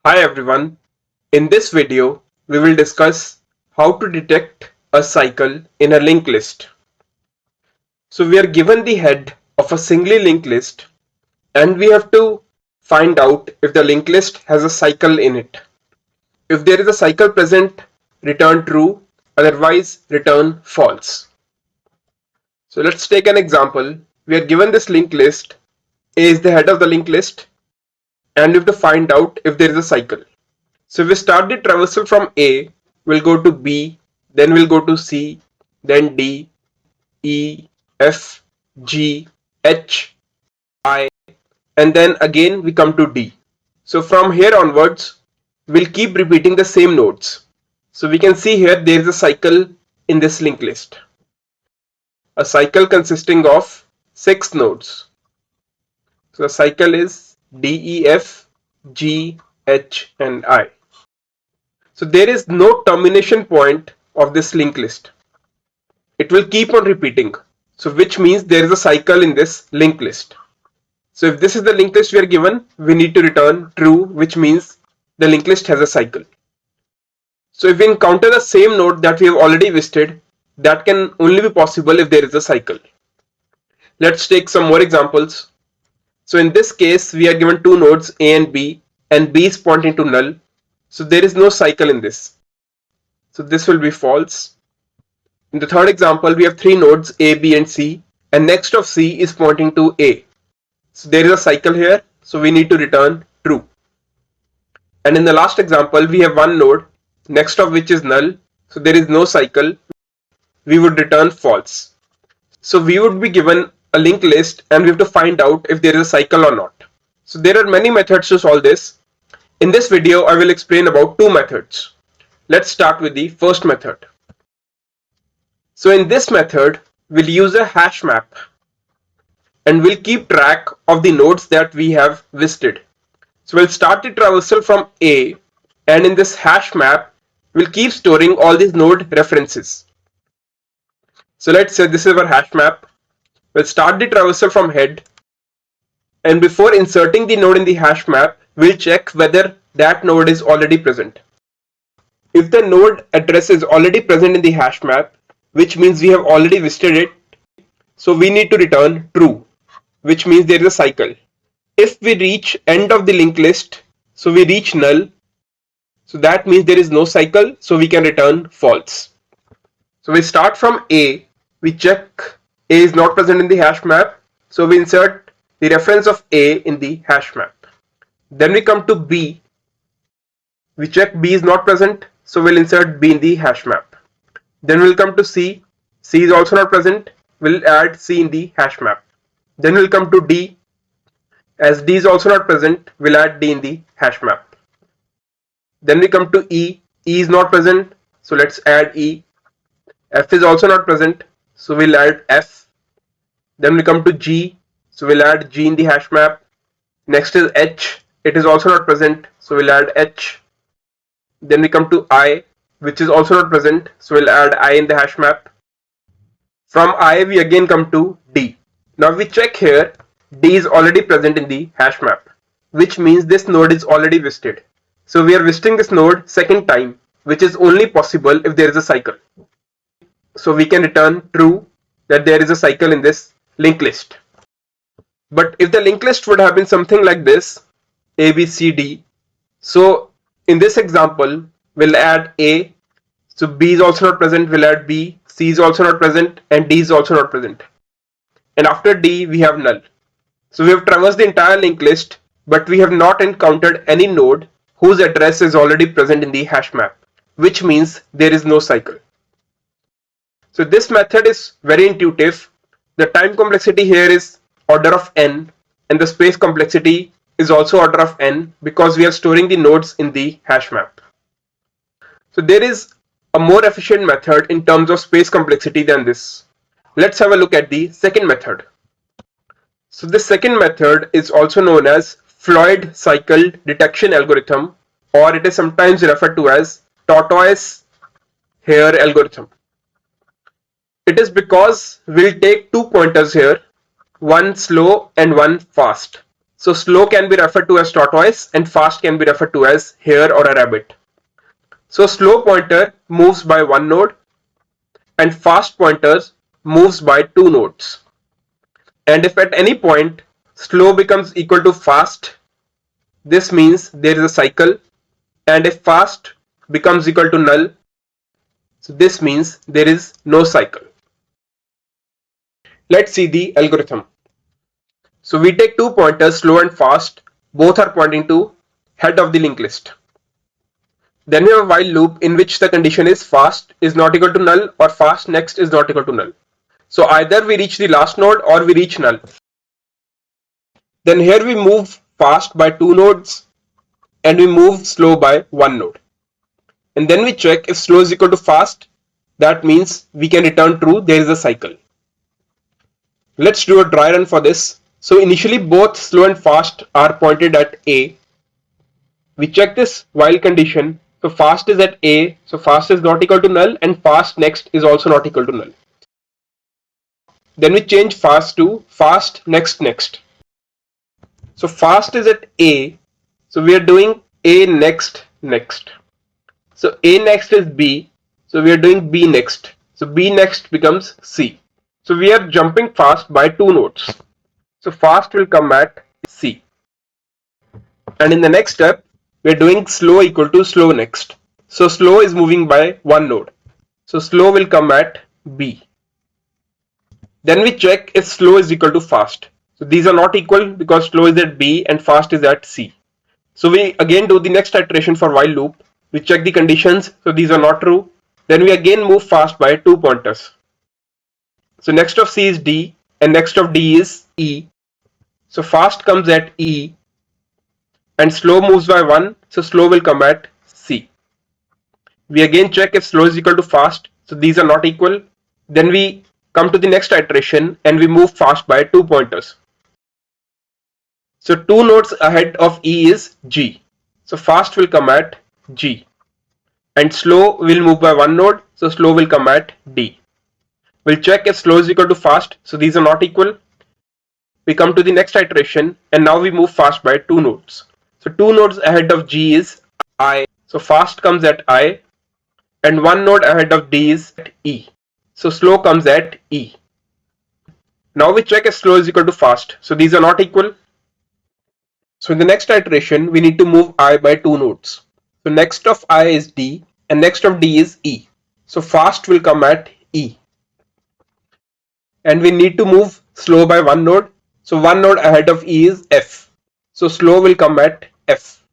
Hi everyone, in this video we will discuss how to detect a cycle in a linked list. So we are given the head of a singly linked list and we have to find out if the linked list has a cycle in it. If there is a cycle present, return true, otherwise return false. So let's take an example. We are given this linked list. A is the head of the linked list and we have to find out if there is a cycle. So if we start the traversal from A, we'll go to B, then we'll go to C, then D, E, F, G, H, I, and then again we come to D. So from here onwards, we'll keep repeating the same nodes. So we can see here there is a cycle in this linked list. A cycle consisting of 6 nodes. So the cycle is D, E, F, G, H, and I. So there is no termination point of this linked list. It will keep on repeating. So which means there is a cycle in this linked list. So if this is the linked list we are given, we need to return true, which means the linked list has a cycle. So if we encounter the same node that we have already visited, that can only be possible if there is a cycle. Let's take some more examples. So in this case, we are given two nodes A and B is pointing to null. So there is no cycle in this. So this will be false. In the third example, we have three nodes A, B and C, and next of C is pointing to A. So there is a cycle here, so we need to return true. And in the last example, we have one node, next of which is null, so there is no cycle, we would return false. So we would be given a linked list and we have to find out if there is a cycle or not. So there are many methods to solve this. In this video, I will explain about two methods. Let's start with the first method. So in this method, we'll use a hash map and we'll keep track of the nodes that we have visited. So we'll start the traversal from A, and in this hash map, we'll keep storing all these node references. So let's say this is our hash map. We'll start the traversal from head, and before inserting the node in the hash map, we'll check whether that node is already present. If the node address is already present in the hash map, which means we have already visited it, so we need to return true, which means there is a cycle. If we reach end of the linked list, so we reach null, so that means there is no cycle, so we can return false. So we start from A, we check A is not present in the hash map, so we insert the reference of A in the hash map. Then we come to B, we check B is not present, so we'll insert B in the hash map. Then we'll come to C, C is also not present, we'll add C in the hash map. Then we'll come to D, as D is also not present, we'll add D in the hash map. Then we come to E, E is not present, so let's add E. F is also not present, so we'll add F. Then we come to G, so we'll add G in the hash map. Next is H, it is also not present, so we'll add H. Then we come to I, which is also not present, so we'll add I in the hash map. From I we again come to D. Now we check here, D is already present in the hash map, which means this node is already visited. So we are visiting this node second time, which is only possible if there is a cycle. So we can return true that there is a cycle in this linked list. But if the linked list would have been something like this, A, B, C, D, so in this example, we'll add A, so B is also not present, we'll add B, C is also not present, and D is also not present. And after D, we have null. So we have traversed the entire linked list, but we have not encountered any node whose address is already present in the hash map, which means there is no cycle. So this method is very intuitive. The time complexity here is order of n, and the space complexity is also order of n because we are storing the nodes in the hash map. So there is a more efficient method in terms of space complexity than this. Let's have a look at the second method. So this second method is also known as Floyd cycle detection algorithm, or it is sometimes referred to as tortoise hare algorithm. It is because we'll take two pointers here, one slow and one fast. So slow can be referred to as tortoise and fast can be referred to as hare or a rabbit. So slow pointer moves by one node and fast pointers moves by two nodes. And if at any point slow becomes equal to fast, this means there is a cycle, and if fast becomes equal to null, so this means there is no cycle. Let's see the algorithm. So we take two pointers, slow and fast, both are pointing to head of the linked list. Then we have a while loop in which the condition is fast is not equal to null or fast next is not equal to null. So either we reach the last node or we reach null. Then here we move fast by two nodes and we move slow by one node. And then we check if slow is equal to fast. That means we can return true, there is a cycle. Let's do a dry run for this. So initially both slow and fast are pointed at A. We check this while condition. So fast is at A, so fast is not equal to null and fast next is also not equal to null. Then we change fast to fast next next. So fast is at A, so we are doing A next next. So A next is B, so we are doing B next. So B next becomes C. So we are jumping fast by two nodes. So fast will come at C. And in the next step, we are doing slow equal to slow next. So slow is moving by one node. So slow will come at B. Then we check if slow is equal to fast. So these are not equal because slow is at B and fast is at C. So we again do the next iteration for while loop. We check the conditions. So these are not true. Then we again move fast by two pointers. So next of C is D and next of D is E. So fast comes at E and slow moves by 1, so slow will come at C. We again check if slow is equal to fast, so these are not equal. Then we come to the next iteration and we move fast by two pointers. So two nodes ahead of E is G, so fast will come at G. And slow will move by one node, so slow will come at D. We'll check if slow is equal to fast, so these are not equal. We come to the next iteration and now we move fast by two nodes. So two nodes ahead of G is I, so fast comes at I, and one node ahead of D is at E, so slow comes at E. Now we check if slow is equal to fast, so these are not equal. So in the next iteration we need to move I by two nodes. So next of I is D and next of D is E, so fast will come at E. And we need to move slow by one node, so one node ahead of E is F, so slow will come at F.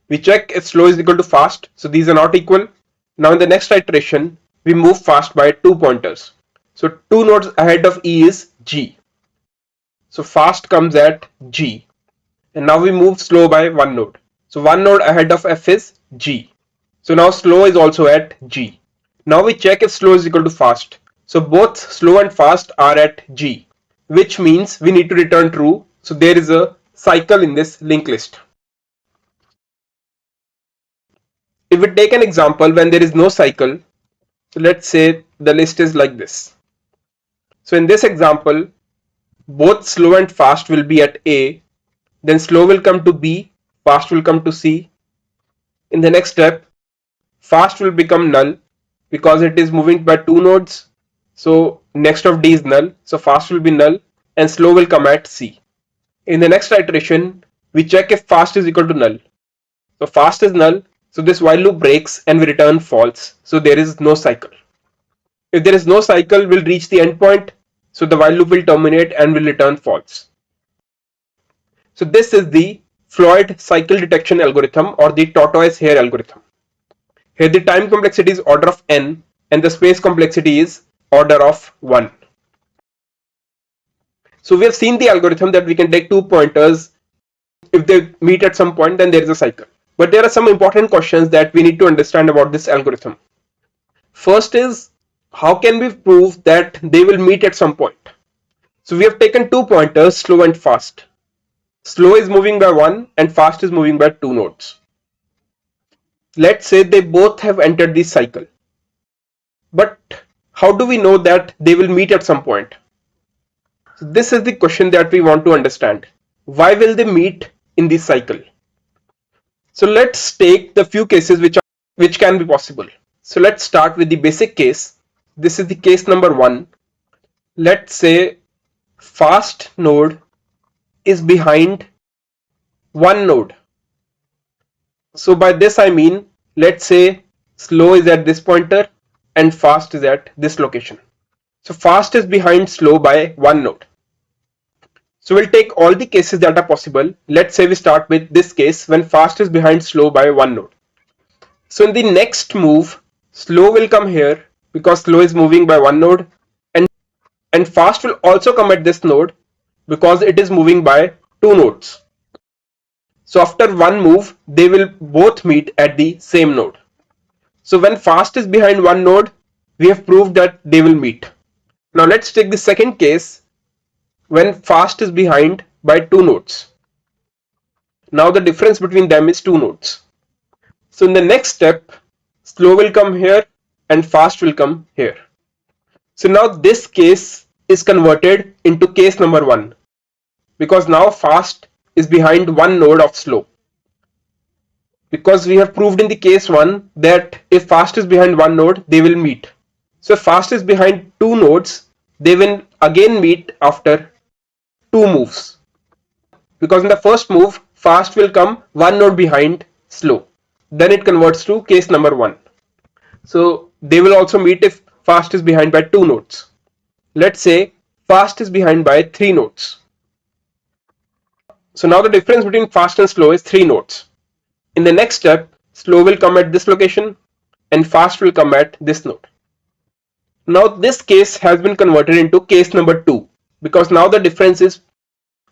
We check if slow is equal to fast, so these are not equal. Now in the next iteration we move fast by two pointers. So two nodes ahead of E is G, so fast comes at G. And now we move slow by one node. So one node ahead of F is G, so now slow is also at G. Now we check if slow is equal to fast. So both slow and fast are at G, which means we need to return true. So there is a cycle in this linked list. If we take an example when there is no cycle, so let's say the list is like this. So in this example, both slow and fast will be at A, then slow will come to B, fast will come to C. In the next step, fast will become null because it is moving by two nodes. So next of D is null, so fast will be null and slow will come at C. In the next iteration, we check if fast is equal to null. So fast is null, so this while loop breaks and we return false. So there is no cycle. If there is no cycle, we'll reach the endpoint. So the while loop will terminate and will return false. So this is the Floyd cycle detection algorithm or the tortoise hare algorithm. Here the time complexity is order of n and the space complexity is order of 1. So we have seen the algorithm that we can take two pointers. If they meet at some point, then there is a cycle. But there are some important questions that we need to understand about this algorithm. First is, how can we prove that they will meet at some point? So we have taken two pointers, slow and fast. Slow is moving by one and fast is moving by two nodes. Let's say they both have entered this cycle. But how do we know that they will meet at some point? So this is the question that we want to understand. why will they meet in this cycle? So let's take the few cases which can be possible. So let's start with the basic case. This is the case number 1. Let's say fast node is behind one node. So by this I mean, let's say slow is at this pointer and fast is at this location. So fast is behind slow by one node. So we'll take all the cases that are possible. Let's say we start with this case when fast is behind slow by one node. So in the next move, slow will come here because slow is moving by one node, and fast will also come at this node because it is moving by two nodes. So after one move, they will both meet at the same node. So when fast is behind one node, we have proved that they will meet. Now let's take the second case when fast is behind by two nodes. Now the difference between them is two nodes. So in the next step, slow will come here and fast will come here. So now this case is converted into case number 1 because now fast is behind one node of slow. Because we have proved in the case 1 that if fast is behind one node, they will meet. So if fast is behind two nodes, they will again meet after two moves. Because in the first move, fast will come one node behind slow. Then it converts to case number 1. So they will also meet if fast is behind by two nodes. Let's say fast is behind by three nodes. So now the difference between fast and slow is three nodes. In the next step, slow will come at this location and fast will come at this node. Now this case has been converted into case number 2 because now the difference is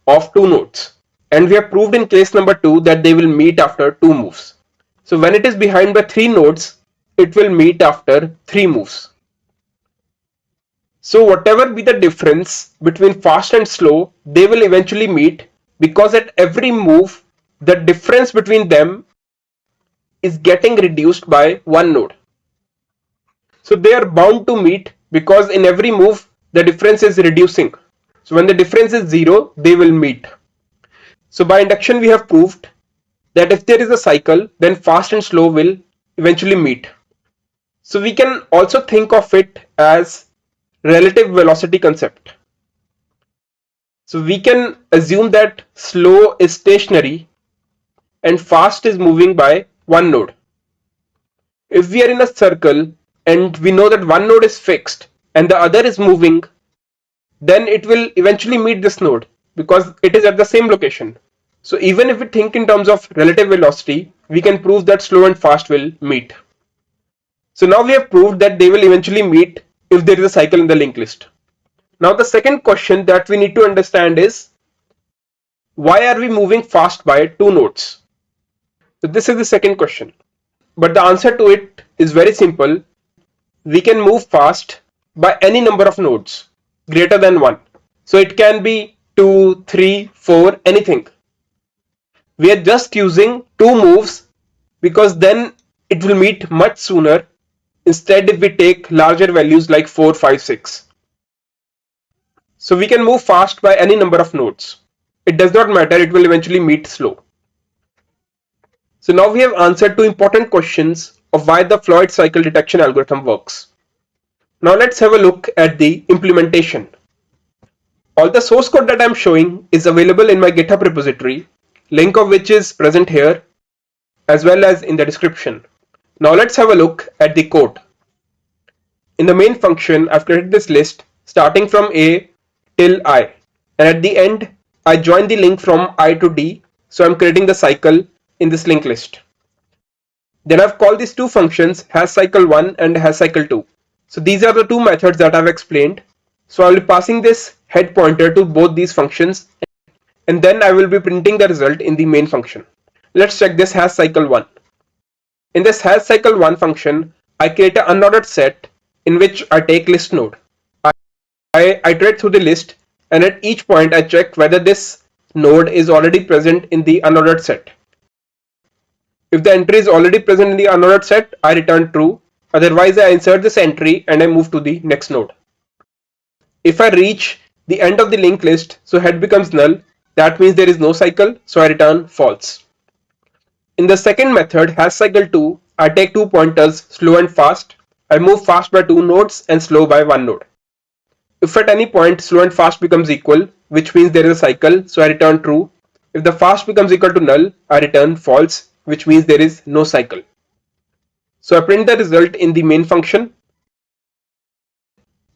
of two nodes, and we have proved in case number 2 that they will meet after two moves. So when it is behind by three nodes, it will meet after three moves. So whatever be the difference between fast and slow, they will eventually meet because at every move, the difference between them is getting reduced by one node. So they are bound to meet because in every move, the difference is reducing. So when the difference is 0, they will meet. So by induction, we have proved that if there is a cycle, then fast and slow will eventually meet. So we can also think of it as relative velocity concept. So we can assume that slow is stationary and fast is moving by one node. If we are in a circle and we know that one node is fixed and the other is moving, then it will eventually meet this node because it is at the same location. So even if we think in terms of relative velocity, we can prove that slow and fast will meet. So now we have proved that they will eventually meet if there is a cycle in the linked list. Now the second question that we need to understand is, why are we moving fast by two nodes? So this is the second question. But the answer to it is very simple. We can move fast by any number of nodes greater than 1. So it can be 2, 3, 4, anything. We are just using two moves because then it will meet much sooner. Instead, if we take larger values like 4, 5, 6. So we can move fast by any number of nodes. It does not matter, it will eventually meet slow. So now we have answered two important questions of why the Floyd cycle detection algorithm works. Now let's have a look at the implementation. All the source code that I'm showing is available in my GitHub repository, link of which is present here as well as in the description. Now let's have a look at the code. In the main function, I've created this list starting from A till I, and at the end I join the link from I to D, so I'm creating the cycle in this linked list. Then I've called these two functions hasCycle1 and hasCycle2. So these are the two methods that I've explained. So I'll be passing this head pointer to both these functions, and then I will be printing the result in the main function. Let's check this hasCycle1. In this hasCycle1 function, I create an unordered set in which I take list node. I iterate through the list, and at each point I check whether this node is already present in the unordered set. If the entry is already present in the unordered set, I return true. Otherwise, I insert this entry and I move to the next node. If I reach the end of the linked list, so head becomes null, That means there is no cycle, so I return false. In the second method, has cycle 2, I take two pointers, slow and fast. I move fast by two nodes and slow by one node. If at any point slow and fast becomes equal, which means there is a cycle, so I return true. If the fast becomes equal to null, I return false, which means there is no cycle. So I print the result in the main function,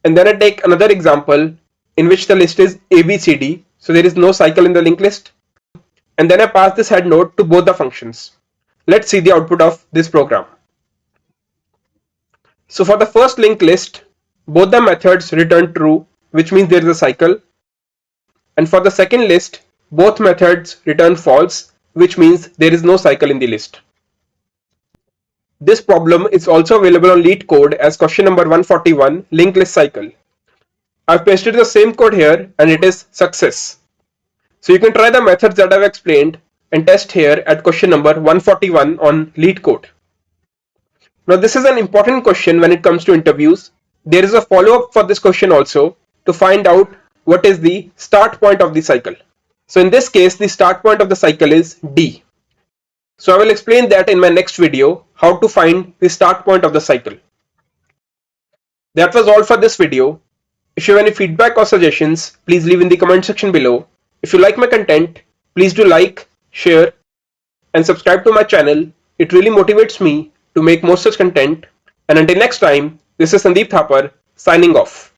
and then I take another example in which the list is ABCD, so there is no cycle in the linked list, and then I pass this head node to both the functions. Let's see the output of this program. So for the first linked list, both the methods return true, which means there is a cycle, and for the second list, both methods return false, which means there is no cycle in the list. This problem is also available on LeetCode as question number 141, linked list cycle. I've pasted the same code here and it is success. So you can try the methods that I've explained and test here at question number 141 on LeetCode. Now this is an important question when it comes to interviews. There is a follow-up for this question also to find out what is the start point of the cycle. So in this case, the start point of the cycle is D. So I will explain that in my next video, how to find the start point of the cycle. That was all for this video. If you have any feedback or suggestions, please leave in the comment section below. If you like my content, please do like, share, and subscribe to my channel. It really motivates me to make more such content. And until next time, this is Sandeep Thapar signing off.